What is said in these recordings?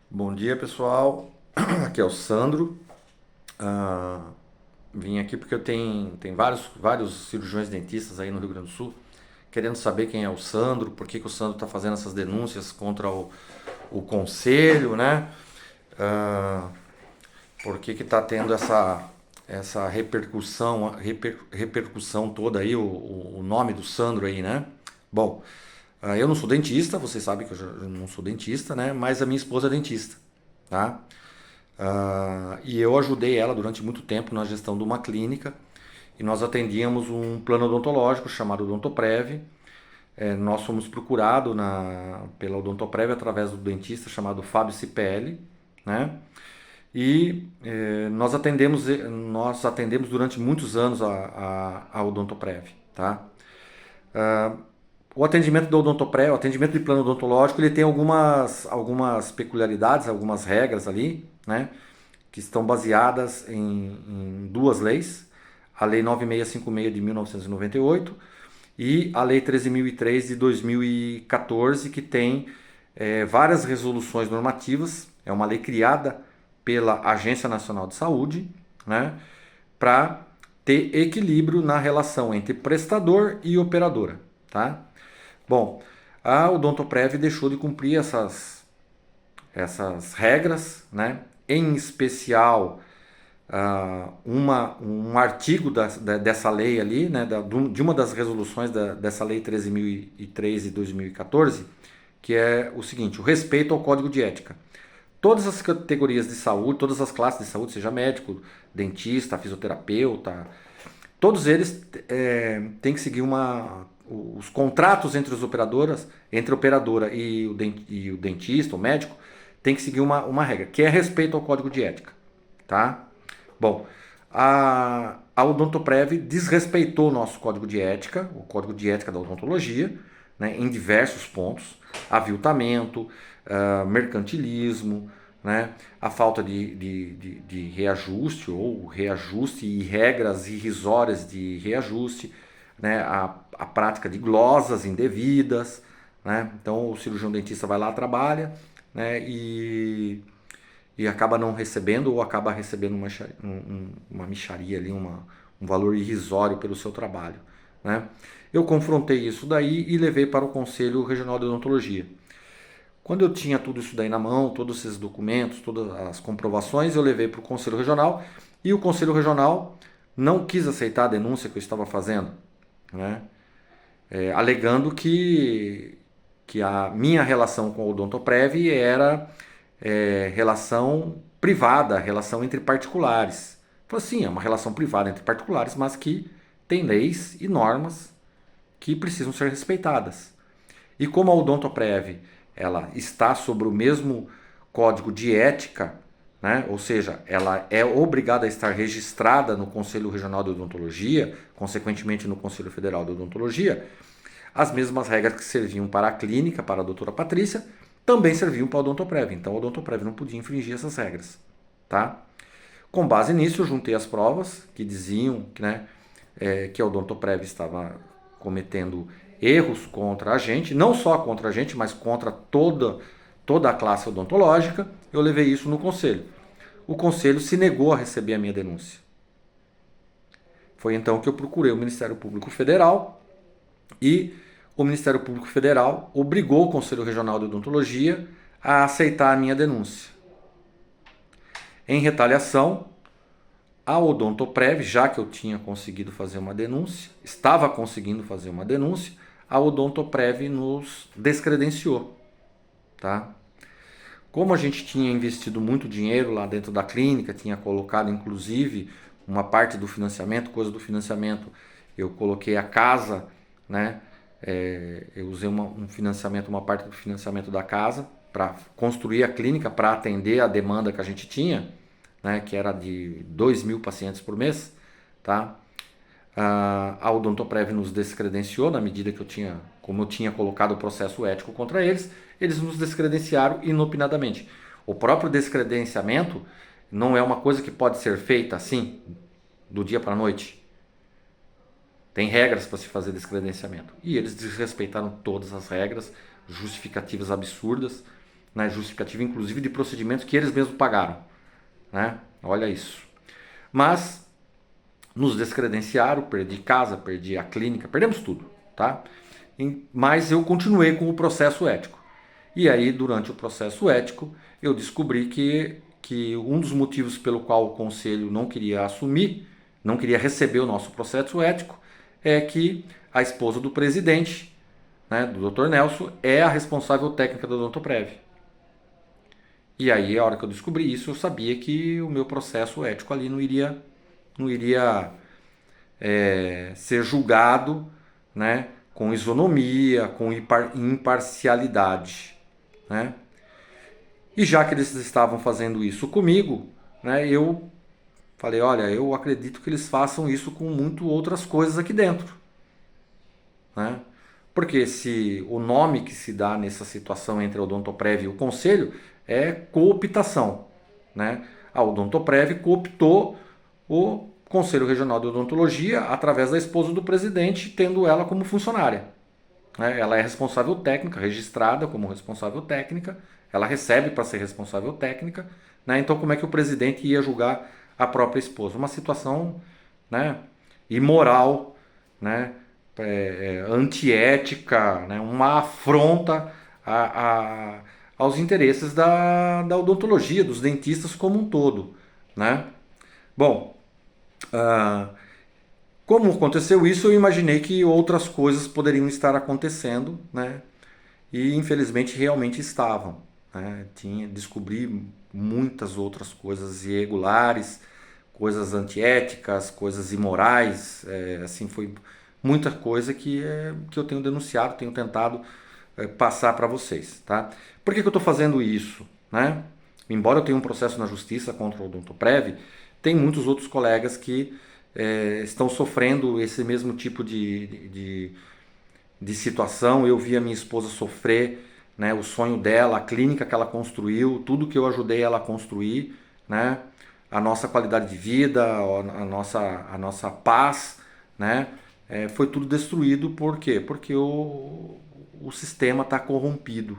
Bom dia, pessoal. Aqui é o Sandro. Ah, Vim aqui porque eu tenho vários cirurgiões dentistas aí no Rio Grande do Sul querendo saber quem é o Sandro, por que o Sandro está fazendo essas denúncias contra o conselho, né? Ah, por que está tendo essa repercussão toda aí, o nome do Sandro aí, né? Bom, eu não sou dentista, vocês sabem que eu não sou dentista, né? Mas a minha esposa é dentista, tá? E eu ajudei ela durante muito tempo na gestão de uma clínica e nós atendíamos um plano odontológico chamado Odontoprev. Nós fomos procurados pela Odontoprev através do dentista chamado Fábio Cipelli, né? Nós atendemos durante muitos anos a Odontoprev, tá? O atendimento do Odontoprev, o atendimento de plano odontológico, ele tem algumas peculiaridades, algumas regras ali, né? Que estão baseadas em duas leis, a Lei 9656 de 1998 e a Lei 13.003 de 2014, que tem várias resoluções normativas. É uma lei criada pela Agência Nacional de Saúde, né, para ter equilíbrio na relação entre prestador e operadora. Tá? Bom, a Odontoprev deixou de cumprir essas regras, né? Em especial um artigo dessa lei ali, né? De uma das resoluções dessa lei 13.003 de 2014, que é o seguinte: o respeito ao código de ética. Todas as categorias de saúde, todas as classes de saúde, seja médico, dentista, fisioterapeuta, todos eles têm que seguir os contratos entre as operadoras, entre a operadora e o dentista, o médico, tem que seguir uma regra, que é respeito ao código de ética. Tá? Bom, a Odontoprev desrespeitou o nosso código de ética, o código de ética da odontologia, né, em diversos pontos: aviltamento, mercantilismo, né, a falta de reajuste ou reajuste e regras irrisórias de reajuste, né, a prática de glosas indevidas. Né, então o cirurgião dentista vai lá, trabalha, né, e acaba não recebendo ou acaba recebendo uma mixaria ali, um valor irrisório pelo seu trabalho. Né? Eu confrontei isso daí e levei para o Conselho Regional de Odontologia. Quando eu tinha tudo isso daí na mão, todos esses documentos, todas as comprovações, eu levei para o Conselho Regional e o Conselho Regional não quis aceitar a denúncia que eu estava fazendo, né? Alegando que a minha relação com o Odontoprev era relação privada, relação entre particulares. Falei assim, é uma relação privada entre particulares, mas que tem leis e normas que precisam ser respeitadas. E como a Odontoprev ela está sobre o mesmo código de ética, né? Ou seja, ela é obrigada a estar registrada no Conselho Regional de Odontologia, consequentemente no Conselho Federal de Odontologia, as mesmas regras que serviam para a clínica, para a doutora Patrícia, também serviam para a Odontoprev. Então a Odontoprev não podia infringir essas regras. Tá? Com base nisso, eu juntei as provas que diziam que a Odontoprev estava cometendo erros contra a gente, não só contra a gente, mas contra toda a classe odontológica. Eu levei isso no conselho. O conselho se negou a receber a minha denúncia. Foi então que eu procurei o Ministério Público Federal e o Ministério Público Federal obrigou o Conselho Regional de Odontologia a aceitar a minha denúncia. Em retaliação, a Odontoprev, já que eu tinha conseguido fazer uma denúncia, estava conseguindo fazer uma denúncia, a Odontoprev nos descredenciou. Tá? Como a gente tinha investido muito dinheiro lá dentro da clínica, tinha colocado inclusive uma parte do financiamento, coisa do financiamento, eu coloquei a casa, né? Eu usei um financiamento, uma parte do financiamento da casa para construir a clínica, para atender a demanda que a gente tinha, né? Que era de 2.000 pacientes por mês, tá? A Odontoprev nos descredenciou na medida que como eu tinha colocado o processo ético contra eles, eles nos descredenciaram inopinadamente. O próprio descredenciamento não é uma coisa que pode ser feita assim, do dia para a noite. Tem regras para se fazer descredenciamento. E eles desrespeitaram todas as regras, justificativas absurdas, né, justificativa inclusive de procedimentos que eles mesmos pagaram, né? Olha isso. Mas nos descredenciaram, perdi casa, perdi a clínica, perdemos tudo, tá? Mas eu continuei com o processo ético. E aí, durante o processo ético, eu descobri que um dos motivos pelo qual o conselho não queria assumir, não queria receber o nosso processo ético, é que a esposa do presidente, né, do Dr. Nelson, é a responsável técnica da Odontoprev. E aí, a hora que eu descobri isso, eu sabia que o meu processo ético ali não iria ser julgado, né, com isonomia, com imparcialidade, né? E já que eles estavam fazendo isso comigo, né, eu falei, olha, eu acredito que eles façam isso com muito outras coisas aqui dentro, né? Porque se o nome que se dá nessa situação entre a Odontoprev e o conselho é cooptação, né? A Odontoprev cooptou o Conselho Regional de Odontologia através da esposa do presidente, tendo ela como funcionária, né? Ela é responsável técnica, registrada como responsável técnica, ela recebe para ser responsável técnica, né? Então como é que o presidente ia julgar a própria esposa? Uma situação, né, imoral, né, antiética, né, uma afronta aos interesses da odontologia, dos dentistas como um todo, né? Bom, como aconteceu isso, eu imaginei que outras coisas poderiam estar acontecendo, né? E infelizmente realmente estavam, né? Descobri muitas outras coisas irregulares, coisas antiéticas, coisas imorais, assim, foi muita coisa que eu tenho denunciado, tenho tentado passar para vocês, tá? Por que eu estou fazendo isso, né? Embora eu tenha um processo na justiça contra o Odontoprev, tem muitos outros colegas que estão sofrendo esse mesmo tipo de situação. Eu vi a minha esposa sofrer, né, o sonho dela, a clínica que ela construiu, tudo que eu ajudei ela a construir, né, a nossa qualidade de vida, a nossa paz, né, foi tudo destruído. Por quê? Porque o sistema está corrompido,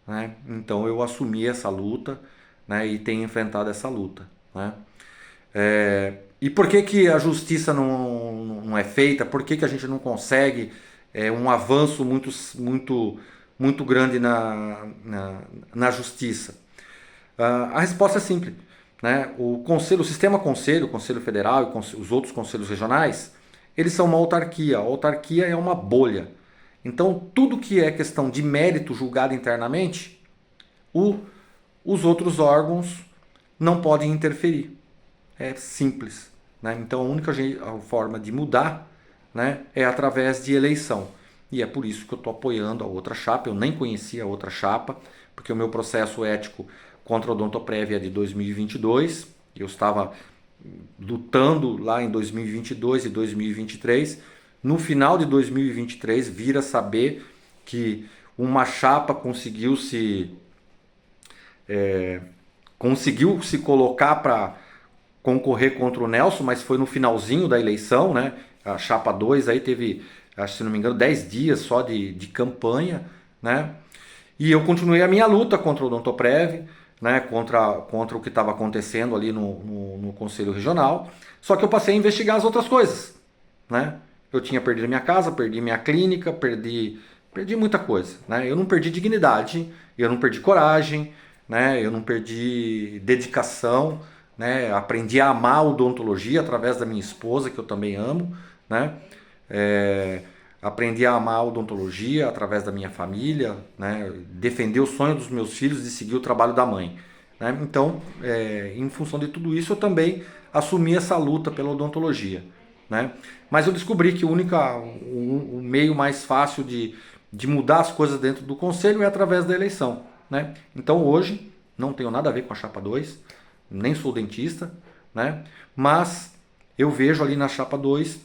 né? Então eu assumi essa luta, né, e tenho enfrentado essa luta, né? E por que a justiça não é feita? Por que a gente não consegue um avanço muito grande na justiça? A resposta é simples, né? O sistema conselho, o Conselho Federal e os outros conselhos regionais, eles são uma autarquia. A autarquia é uma bolha. Então, tudo que é questão de mérito julgado internamente, os outros órgãos não podem interferir. É simples, né? Então, a forma de mudar, né, é através de eleição. E é por isso que eu estou apoiando a outra chapa. Eu nem conhecia a outra chapa, porque o meu processo ético contra a Odontoprev é de 2022. Eu estava lutando lá em 2022 e 2023. No final de 2023, vir a saber que uma chapa conseguiu se colocar para concorrer contra o Nelson, mas foi no finalzinho da eleição, né? A chapa 2 aí teve, acho, se não me engano, 10 dias só de campanha, né? E eu continuei a minha luta contra o Odontoprev, né? Contra o que estava acontecendo ali no Conselho Regional. Só que eu passei a investigar as outras coisas, né? Eu tinha perdido minha casa, perdi minha clínica, perdi muita coisa, né? Eu não perdi dignidade, eu não perdi coragem, né? Eu não perdi dedicação, né? Aprendi a amar a odontologia através da minha esposa, que eu também amo, né? Aprendi a amar a odontologia através da minha família, né? Defender o sonho dos meus filhos de seguir o trabalho da mãe, né? Então, em função de tudo isso, eu também assumi essa luta pela odontologia, né? Mas eu descobri que o meio mais fácil de mudar as coisas dentro do conselho é através da eleição, né? Então hoje não tenho nada a ver com a chapa 2, nem sou dentista, né? Mas eu vejo ali na chapa 2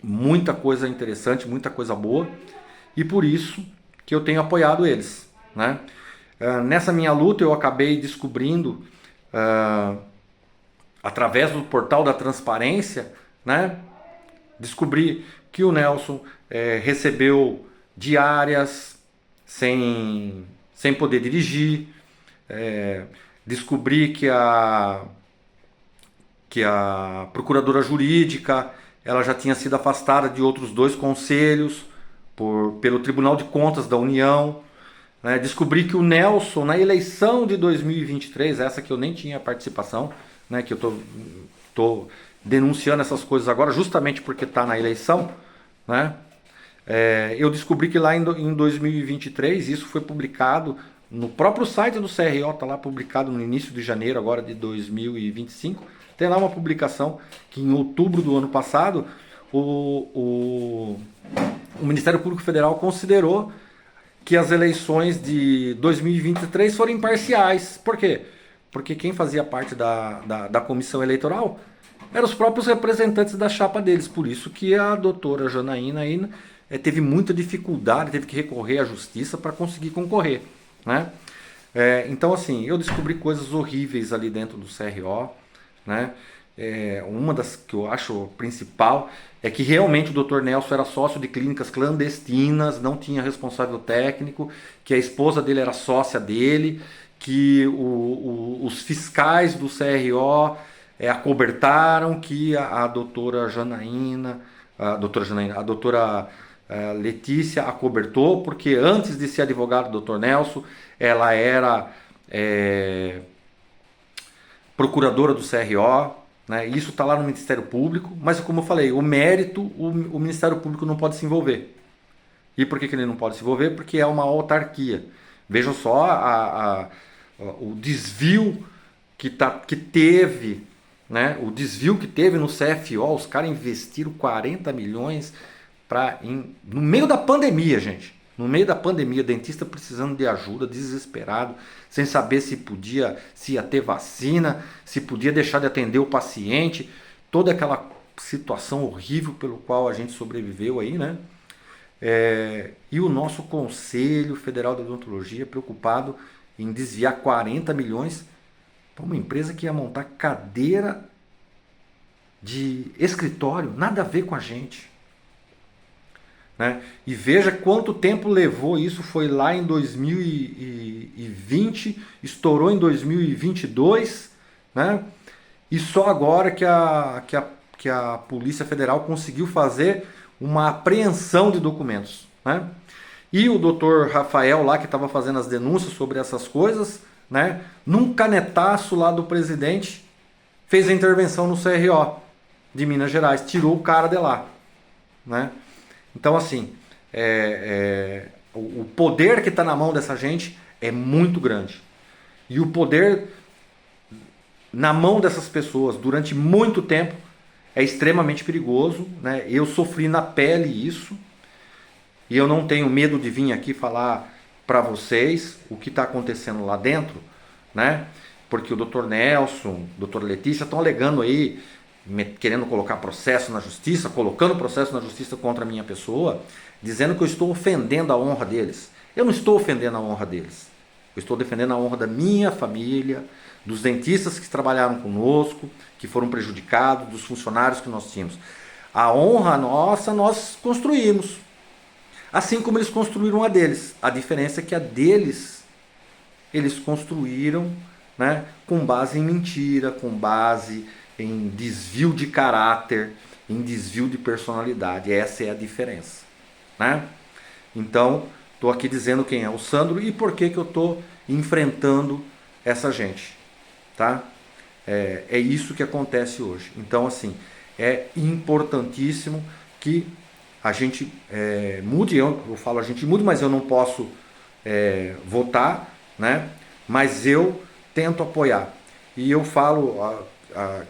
muita coisa interessante, muita coisa boa, e por isso que eu tenho apoiado eles, né? Nessa minha luta eu acabei descobrindo, através do portal da transparência, né? Descobri que o Nelson recebeu diárias sem poder dirigir, Descobri que a procuradora jurídica ela já tinha sido afastada de outros 2 conselhos pelo Tribunal de Contas da União. Né? Descobri que o Nelson, na eleição de 2023, essa que eu nem tinha participação, né? Que eu tô denunciando essas coisas agora justamente porque está na eleição, né? Eu descobri que lá em 2023, isso foi publicado no próprio site do CRO, está lá publicado no início de janeiro agora de 2025. Tem lá uma publicação que em outubro do ano passado o Ministério Público Federal considerou que as eleições de 2023 foram imparciais. Por quê? Porque quem fazia parte da comissão eleitoral eram os próprios representantes da chapa deles. Por isso que a doutora Janaína aí, teve muita dificuldade, teve que recorrer à justiça para conseguir concorrer. Né? Então, assim, eu descobri coisas horríveis ali dentro do CRO. Né? Uma das que eu acho principal é que realmente o Dr. Nelson era sócio de clínicas clandestinas, não tinha responsável técnico, que a esposa dele era sócia dele, que os fiscais do CRO acobertaram, que a doutora Janaína, a doutora Letícia acobertou, porque antes de ser advogada do Dr. Nelson, ela era procuradora do CRO, né? Isso está lá no Ministério Público, mas como eu falei, o mérito, o Ministério Público não pode se envolver. E por que ele não pode se envolver? Porque é uma autarquia. Vejam só o desvio que teve, né? O desvio que teve no CFO, os caras investiram 40 milhões no meio da pandemia, gente. No meio da pandemia, dentista precisando de ajuda, desesperado, sem saber se ia ter vacina, se podia deixar de atender o paciente, toda aquela situação horrível pelo qual a gente sobreviveu aí, né? E o nosso Conselho Federal de Odontologia preocupado em desviar 40 milhões para uma empresa que ia montar cadeira de escritório, nada a ver com a gente. Né? E veja quanto tempo levou isso, foi lá em 2020, estourou em 2022, né? E só agora que a Polícia Federal conseguiu fazer uma apreensão de documentos. Né? E o doutor Rafael lá, que estava fazendo as denúncias sobre essas coisas, né? Num canetaço lá do presidente, fez a intervenção no CRO de Minas Gerais, tirou o cara de lá. Né? Então, assim, o poder que está na mão dessa gente é muito grande. E o poder na mão dessas pessoas durante muito tempo é extremamente perigoso. Né? Eu sofri na pele isso. E eu não tenho medo de vir aqui falar para vocês o que está acontecendo lá dentro. Né? Porque o Dr. Nelson, Dr. Letícia estão alegando aí, querendo colocar processo na justiça, colocando processo na justiça contra a minha pessoa, dizendo que eu estou ofendendo a honra deles. Eu não estou ofendendo a honra deles. Eu estou defendendo a honra da minha família, dos dentistas que trabalharam conosco, que foram prejudicados, dos funcionários que nós tínhamos. A honra nossa nós construímos, assim como eles construíram a deles. A diferença é que a deles eles construíram, né, com base em mentira, com base em desvio de caráter, em desvio de personalidade. Essa é a diferença. Né? Então, estou aqui dizendo quem é o Sandro e por que eu estou enfrentando essa gente. Tá? É isso que acontece hoje. Então, assim, é importantíssimo que a gente mude. Eu falo a gente mude, mas eu não posso votar, né? Mas eu tento apoiar. E eu falo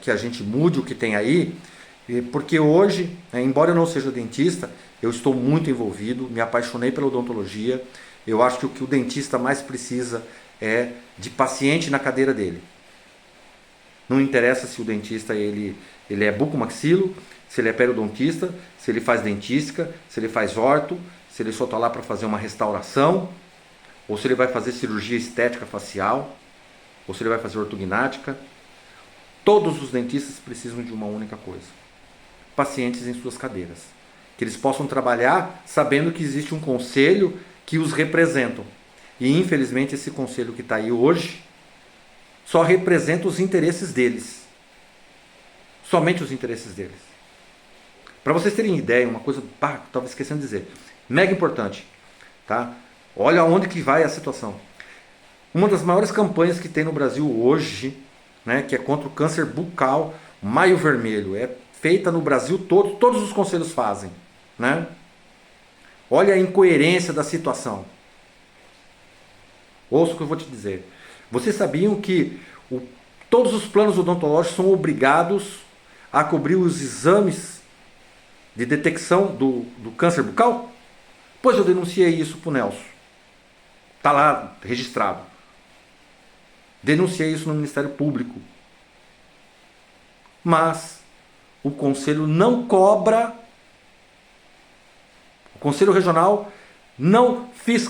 que a gente mude o que tem aí, porque hoje, embora eu não seja dentista, eu estou muito envolvido, me apaixonei pela odontologia. Eu acho que o que o dentista mais precisa é de paciente na cadeira dele. Não interessa se o dentista ele é bucomaxilo, se ele é periodontista, se ele faz dentística, se ele faz orto, se ele só está lá para fazer uma restauração, ou se ele vai fazer cirurgia estética facial, ou se ele vai fazer ortognática. Todos os dentistas precisam de uma única coisa: pacientes em suas cadeiras. Que eles possam trabalhar sabendo que existe um conselho que os representam. E infelizmente esse conselho que está aí hoje só representa os interesses deles. Somente os interesses deles. Para vocês terem ideia, uma coisa, estava esquecendo de dizer, mega importante, tá? Olha onde que vai a situação. Uma das maiores campanhas que tem no Brasil hoje, né, que é contra o câncer bucal, Maio Vermelho, é feita no Brasil todo, todos os conselhos fazem, né? Olha a incoerência da situação. Ouça o que eu vou te dizer. Vocês sabiam que todos os planos odontológicos são obrigados a cobrir os exames de detecção do câncer bucal? Pois eu denunciei isso para o Nelson. Está lá registrado. Denunciei isso no Ministério Público. Mas o Conselho não cobra, o Conselho Regional não fiscaliza